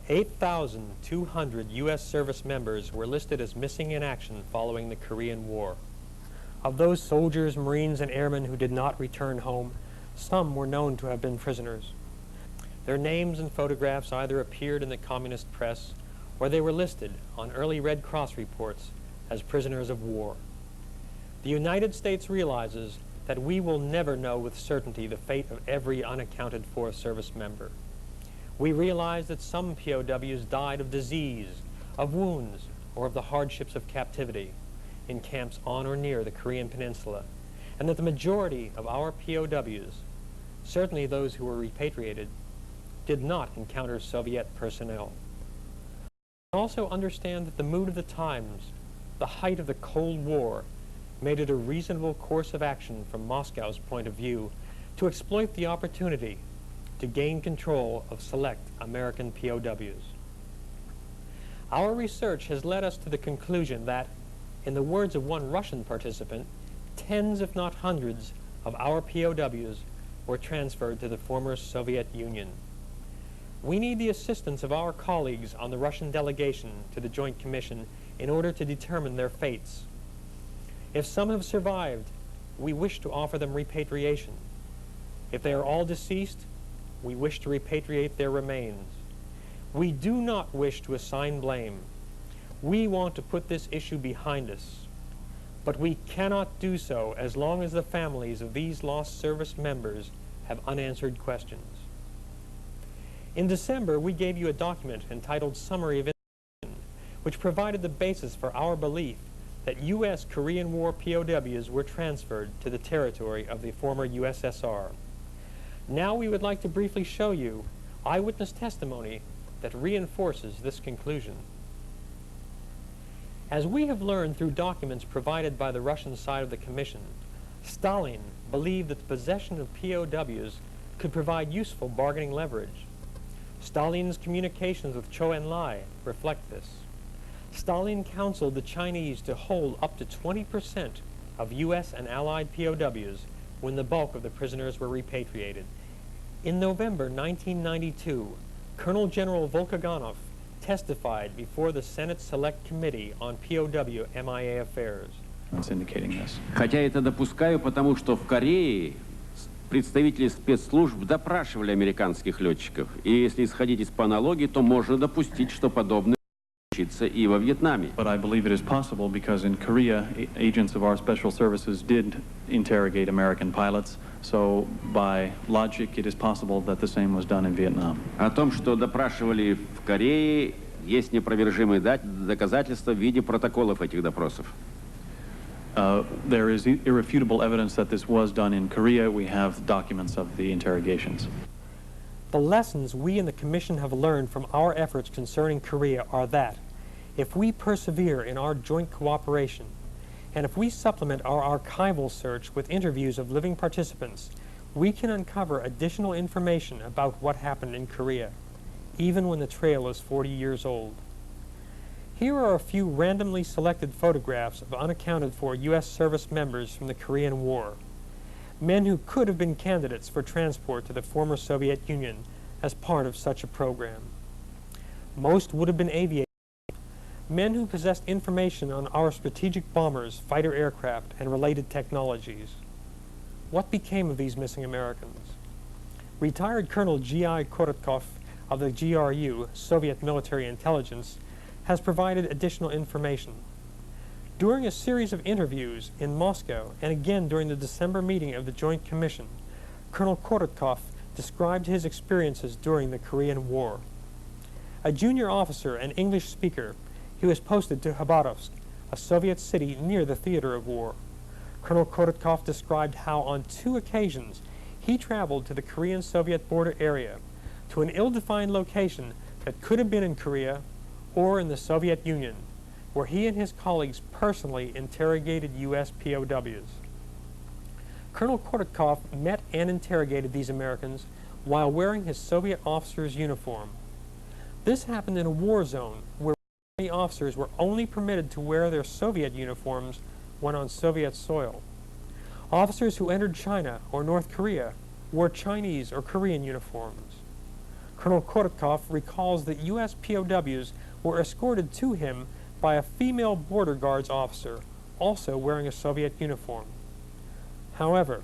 8,200 U.S. service members were listed as missing in action following the Korean War. Of those soldiers, Marines, and airmen who did not return home, some were known to have been prisoners. Their names and photographs either appeared in the communist press or they were listed on early Red Cross reports as prisoners of war. The United States realizes that we will never know with certainty the fate of every unaccounted for service member. We realize that some POWs died of disease, of wounds, or of the hardships of captivity in camps on or near the Korean Peninsula, and that the majority of our POWs, certainly those who were repatriated, did not encounter Soviet personnel. We also understand that the mood of the times, the height of the Cold War, made it a reasonable course of action from Moscow's point of view to exploit the opportunity to gain control of select American POWs. Our research has led us to the conclusion that, in the words of one Russian participant, tens if not hundreds of our POWs were transferred to the former Soviet Union. We need the assistance of our colleagues on the Russian delegation to the Joint Commission in order to determine their fates. If some have survived, we wish to offer them repatriation. If they are all deceased, we wish to repatriate their remains. We do not wish to assign blame. We want to put this issue behind us. But we cannot do so as long as the families of these lost service members have unanswered questions. In December, we gave you a document entitled Summary of Information, which provided the basis for our belief that U.S. Korean War POWs were transferred to the territory of the former USSR. Now we would like to briefly show you eyewitness testimony that reinforces this conclusion. As we have learned through documents provided by the Russian side of the Commission, Stalin believed that the possession of POWs could provide useful bargaining leverage. Stalin's communications with Zhou Enlai reflect this. Stalin counseled the Chinese to hold up to 20% of U.S. and Allied POWs when the bulk of the prisoners were repatriated. In November 1992, Colonel General Volkoganov testified before the Senate Select Committee on POW MIA affairs. It's indicating this. Хотя это допускаю, потому что в Корее представители спецслужб допрашивали американских летчиков. И если исходить из аналогии, то можно допустить, что подобное случится и во Вьетнаме. But I believe it is possible because in Korea, agents of our special services did interrogate American pilots. So by logic, it is possible that the same was done in Vietnam. О том, что допрашивали в Корее, есть неопровержимые доказательства в виде протоколов этих допросов. There is irrefutable evidence that this was done in Korea. We have documents of the interrogations. The lessons we in the Commission have learned from our efforts concerning Korea are that if we persevere in our joint cooperation, and if we supplement our archival search with interviews of living participants, we can uncover additional information about what happened in Korea, even when the trail is 40 years old. Here are a few randomly selected photographs of unaccounted for U.S. service members from the Korean War, men who could have been candidates for transport to the former Soviet Union as part of such a program. Most would have been aviators, men who possessed information on our strategic bombers, fighter aircraft, and related technologies. What became of these missing Americans? Retired Colonel G.I. Korotkov of the GRU, Soviet Military Intelligence, has provided additional information. During a series of interviews in Moscow, and again during the December meeting of the Joint Commission, Colonel Korotkov described his experiences during the Korean War. A junior officer and English speaker, he was posted to Khabarovsk, a Soviet city near the theater of war. Colonel Korotkov described how on 2 occasions he traveled to the Korean-Soviet border area, to an ill-defined location that could have been in Korea or in the Soviet Union, where he and his colleagues personally interrogated U.S. POWs. Colonel Korotkov met and interrogated these Americans while wearing his Soviet officer's uniform. This happened in a war zone where Army officers were only permitted to wear their Soviet uniforms when on Soviet soil. Officers who entered China or North Korea wore Chinese or Korean uniforms. Colonel Korotkov recalls that U.S. POWs were escorted to him by a female border guards officer, also wearing a Soviet uniform. However,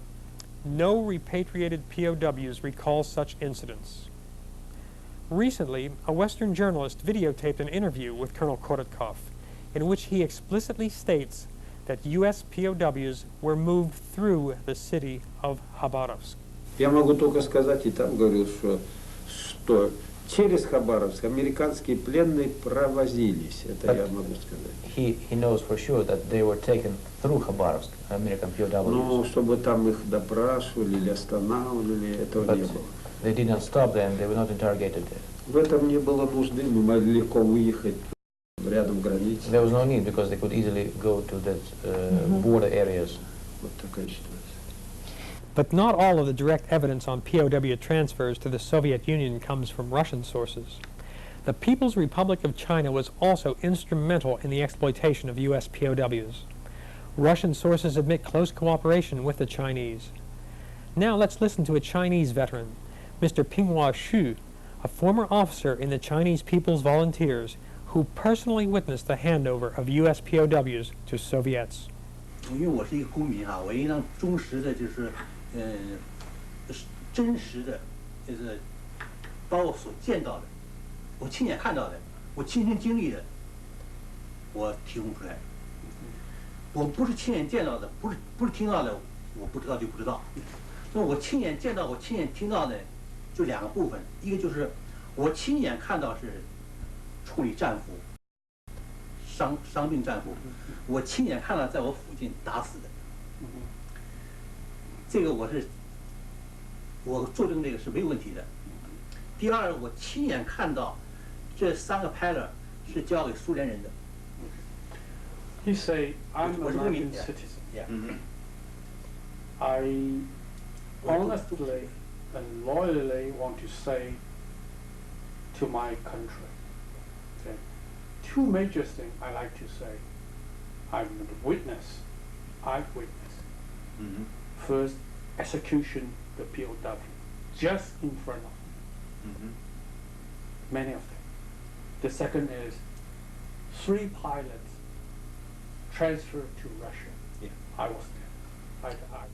no repatriated POWs recall such incidents. Recently, a Western journalist videotaped an interview with Colonel Korotkov in which he explicitly states that U.S. POWs were moved through the city of Khabarovsk. Я могу только сказать, и там говорил, что через Хабаровск американские пленные провозились. Это я могу сказать. He knows for sure that they were taken through Khabarovsk, American POWs. Ну, чтобы там их допрашивали или останавливали, этого But не было. they did not stop them, they were not interrogated there. В этом не было нужды, мы могли легко выехать рядом границы. There was no need because they could easily go to that border areas. Вот такая ситуация. But not all of the direct evidence on POW transfers to the Soviet Union comes from Russian sources. The People's Republic of China was also instrumental in the exploitation of U.S. POWs. Russian sources admit close cooperation with the Chinese. Now let's listen to a Chinese veteran, Mr. Pinghua Xu, a former officer in the Chinese People's Volunteers who personally witnessed the handover of U.S. POWs to Soviets. 因为我是一个公民啊，我应当忠实的，就是真实的，就是把我所见到的，我亲眼看到的，我亲身经历的，我提供出来。我不是亲眼见到的，不是听到的，我不知道就不知道。那我亲眼见到，我亲眼听到的，就两个部分，一个就是我亲眼看到是处理战俘、伤病战俘，我亲眼看到在我附近打死的。这个我作证这个是没有问题的。第二，我亲眼看到这3个 pilot 是交给苏联人的。 You say, I'm What an do you mean? American Yeah. citizen. Yeah. I honestly and loyally want to say to my country, okay, two major things I like to say. I'm the witness, eyewitness. First, execution the POW, just in front of me. Many of them. The second is 3 pilots transferred to Russia. Yeah. I was there. I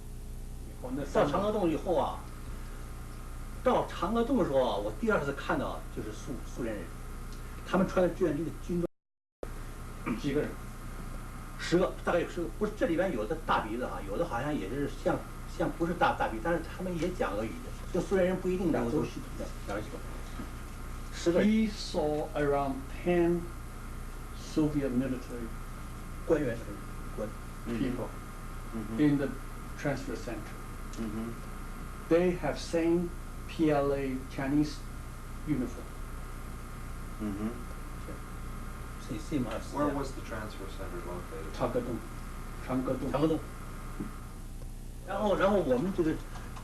我们到长河洞以后啊，到长河洞的时候啊，我第2次看到就是苏联人，他们穿着志愿军的军装，几个人，10个，大概有10个，不是这里边有的大鼻子啊，有的好像也是像不是大鼻，但是他们也讲俄语的，这苏联人不一定都是讲俄语，10个人 He saw around 10 Soviet military 官员， people in the transfer center. They have same PLA Chinese uniform. same as Where was the transfer center located? 长河洞。长河洞。然后我们这个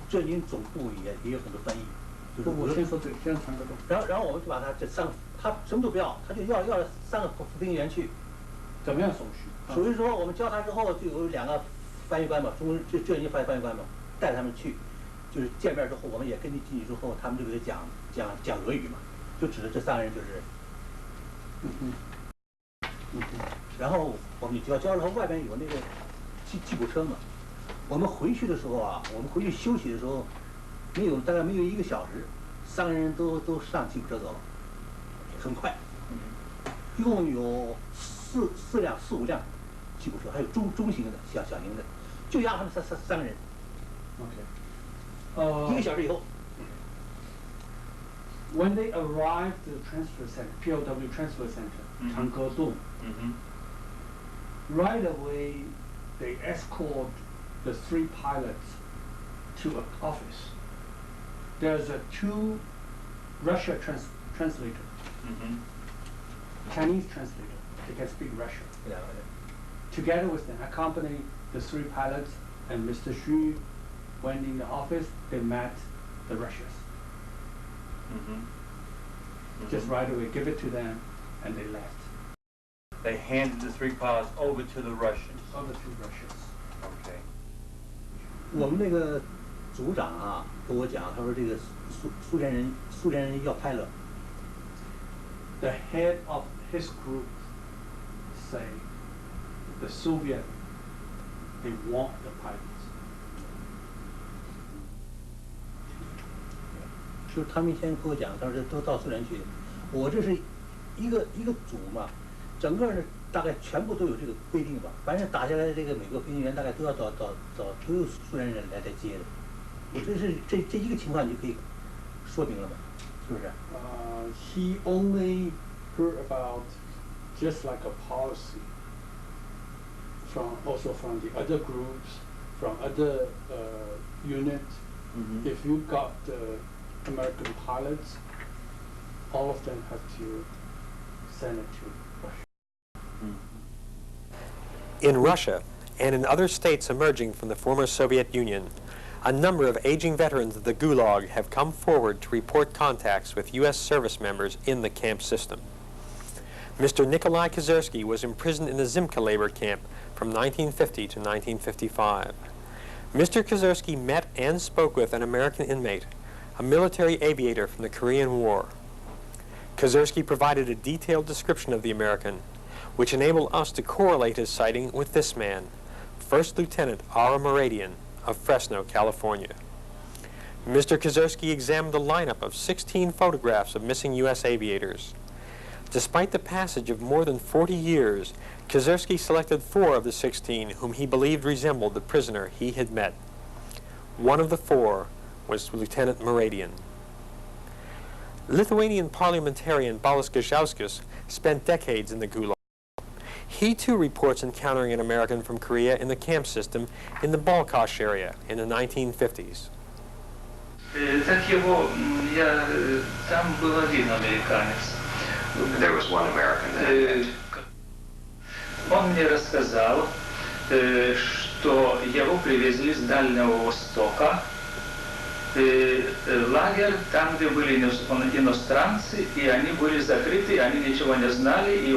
志愿军总部也有很多翻译，就是我先说这个，先长河洞。然后我们就把他这3个，他什么都不要，他就要3个飞行员去。怎么样手续？属于说我们教他之后，就有2个翻译官嘛，中国志愿军翻译官嘛，带他们去，就是见面之后，我们也跟进去之后，他们就给他讲俄语嘛，就指着这3个人就是。然后我们就教了，外边有那个吉普车嘛。我们回去的时候啊，我们回去休息的时候，大概没有1个小时，3个人都上吉普车走了，很快。一共有4、5辆吉普车，还有中型的、小型的，就押他们3个人。1个小时以后。 When they arrived at the transfer center, POW transfer center, Changgedong, right away they escort the 3 pilots to an office. There's a 2 Russia translator, Chinese translator. They can speak Russian. Together with them, accompany the 3 pilots, and Mr. Xu went in the office. They met the Russians. Just right away, give it to them, and they left. They handed the 3 pilots over to the Russians. Over to Russians. Okay. 我们那个组长啊跟我讲，他说这个苏联人要拍了。The head of his group say the Soviet, they want the pilots. 就是他们以前跟我讲，他说这都到苏联去，我这是一个组嘛，整个大概全部都有这个规定吧，凡是打下来的这个美国飞行员大概都要都有苏联人来接的。我这是这一个情况你就可以说明了嘛，是不是？ He only heard about just like a policy also from the other groups, from other units. If you got the American pilots, all of them have to send it to Russia. In Russia, and in other states emerging from the former Soviet Union, a number of aging veterans of the Gulag have come forward to report contacts with U.S. service members in the camp system. Mr. Nikolai Kozersky was imprisoned in the Zimka labor camp from 1950 to 1955. Mr. Kozersky met and spoke with an American inmate, a military aviator from the Korean War. Kozersky provided a detailed description of the American, which enabled us to correlate his sighting with this man, First Lieutenant R. Moradian of Fresno, California. Mr. Kozersky examined a lineup of 16 photographs of missing U.S. aviators. Despite the passage of more than 40 years, Kozersky selected 4 of the 16 whom he believed resembled the prisoner he had met. One of the 4 was Lieutenant Moradian. Lithuanian parliamentarian Balas Gaižauskas spent decades in the Gulag. He too reports encountering an American from Korea in the camp system in the Balkash area in the 1950s. Там был один американец. There was one American there. Он мне рассказал, что его привезли с Дальнего Востока, лагерь, там, где были иностранцы, и они были закрыты, они ничего не знали, и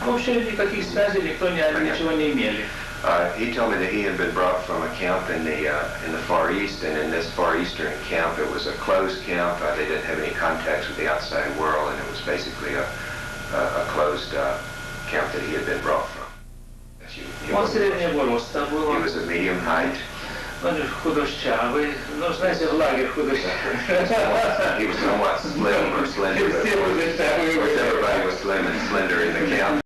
вообще никаких связей никто ничего не имели. He told me that he had been brought from a camp in the Far East, and in this Far Eastern camp, it was a closed camp. They didn't have any contacts with the outside world, and it was basically a closed camp that he had been brought from. Он среднего роста был. He was of medium height. Он худощавый, знаете, в лагерь худощавый. He was somewhat slim or slender. Of course, everybody was slim and slender in the camp.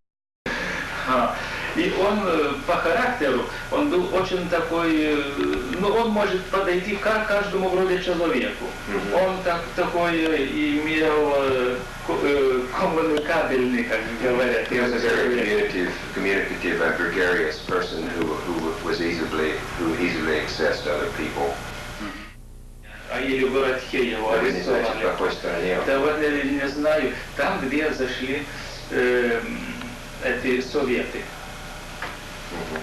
И он по характеру, он был очень такой, он может подойти к каждому вроде человеку. Он такой имел коммуникабельный, как говорят. He was a very communicative, gregarious person who easily accessed other people. А или в городке его арестовали. Да вот я не знаю, там, где зашли эти советы.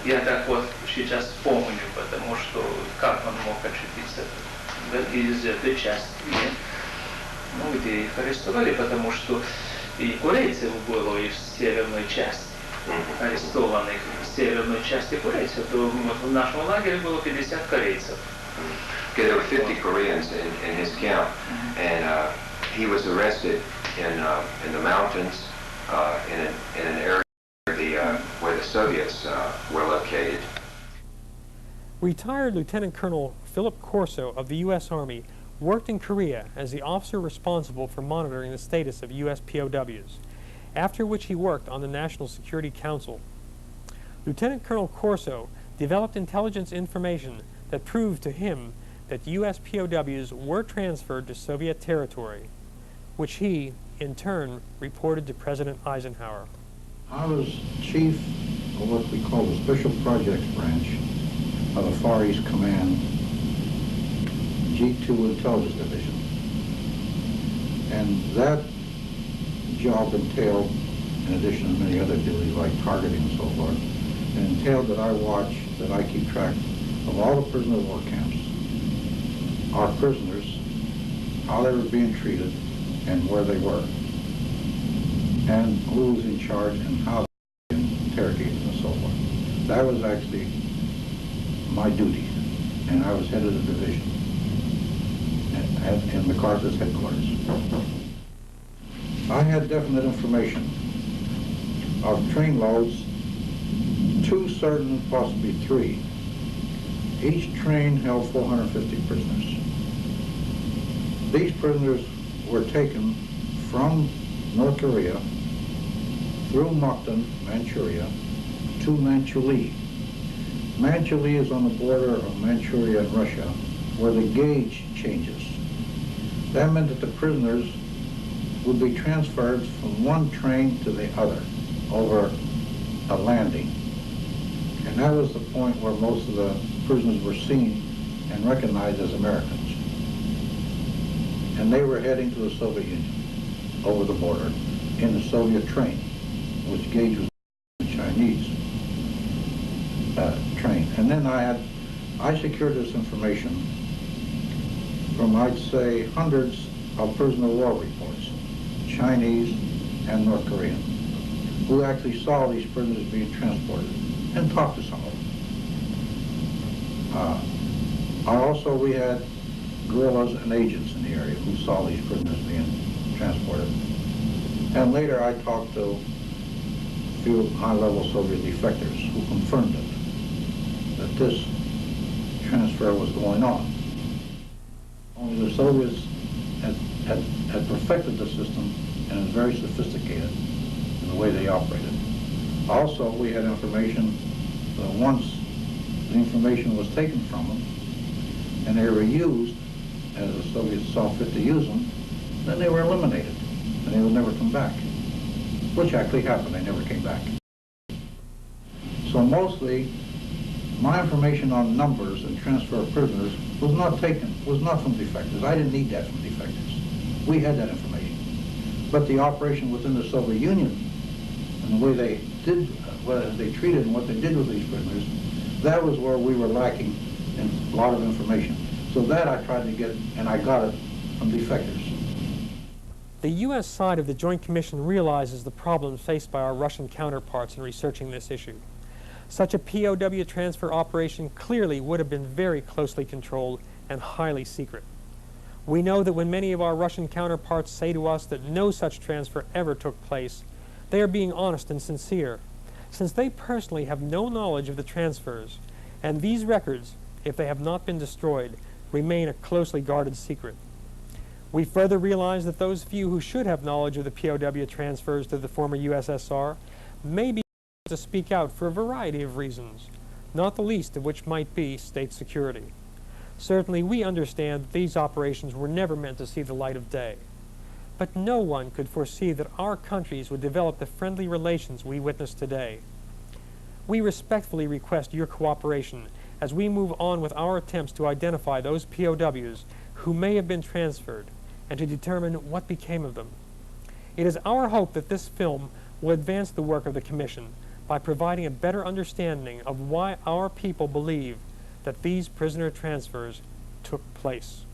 Я так вот сейчас помню, потому что как он мог очутиться из этой части. Где их арестовали, потому что и корейцев было из северной части, арестованных в северной части корейцев. То в нашем лагере было 50 корейцев. Okay, there were 50 Koreans in his camp, and he was arrested in the mountains in an area where the Soviets were located. Retired Lieutenant Colonel Philip Corso of the U.S. Army worked in Korea as the officer responsible for monitoring the status of U.S. POWs, after which he worked on the National Security Council. Lieutenant Colonel Corso developed intelligence information that proved to him that U.S. POWs were transferred to Soviet territory, which he, in turn, reported to President Eisenhower. I was chief of what we call the Special Projects Branch of the Far East Command G2 Intelligence Division. And that job entailed, in addition to many other duties like targeting and so forth, it entailed that I watch, that I keep track of all the prisoner of war camps, our prisoners, how they were being treated, and where they were, and who was in charge and how they were interrogated and so forth. That was actually my duty, and I was head of the division. in MacArthur's headquarters. I had definite information of train loads, 2 certain, possibly 3. Each train held 450 prisoners. These prisoners were taken from North Korea through Mukden, Manchuria, to Manchuli. Manchuli is on the border of Manchuria and Russia, where the gauge changes. That meant that the prisoners would be transferred from one train to the other over a landing. And that was the point where most of the prisoners were seen and recognized as Americans. And they were heading to the Soviet Union over the border in the Soviet train, which gauge was the Chinese train. And then I secured this information from, I'd say, hundreds of prisoner of war reports, Chinese and North Korean, who actually saw these prisoners being transported and talked to some of them. Also, we had guerrillas and agents in the area who saw these prisoners being transported. And later I talked to a few high-level Soviet defectors who confirmed it, that this transfer was going on. Only the Soviets had perfected the system and is very sophisticated in the way they operated. Also, we had information that once the information was taken from them and they were used, as the Soviets saw fit to use them, then they were eliminated and they would never come back, which actually happened. They never came back. So mostly, my information on numbers and transfer of prisoners was not from defectors. I didn't need that from defectors. We had that information. But the operation within the Soviet Union and the way they did, what they treated and what they did with these prisoners, that was where we were lacking in a lot of information. So that I tried to get, and I got it from defectors. The U.S. side of the Joint Commission realizes the problems faced by our Russian counterparts in researching this issue. Such a POW transfer operation clearly would have been very closely controlled and highly secret. We know that when many of our Russian counterparts say to us that no such transfer ever took place, they are being honest and sincere, since they personally have no knowledge of the transfers, and these records, if they have not been destroyed, remain a closely guarded secret. We further realize that those few who should have knowledge of the POW transfers to the former USSR may be able to speak out for a variety of reasons, not the least of which might be state security. Certainly we understand that these operations were never meant to see the light of day. But no one could foresee that our countries would develop the friendly relations we witness today. We respectfully request your cooperation as we move on with our attempts to identify those POWs who may have been transferred and to determine what became of them. It is our hope that this film will advance the work of the Commission by providing a better understanding of why our people believe that these prisoner transfers took place.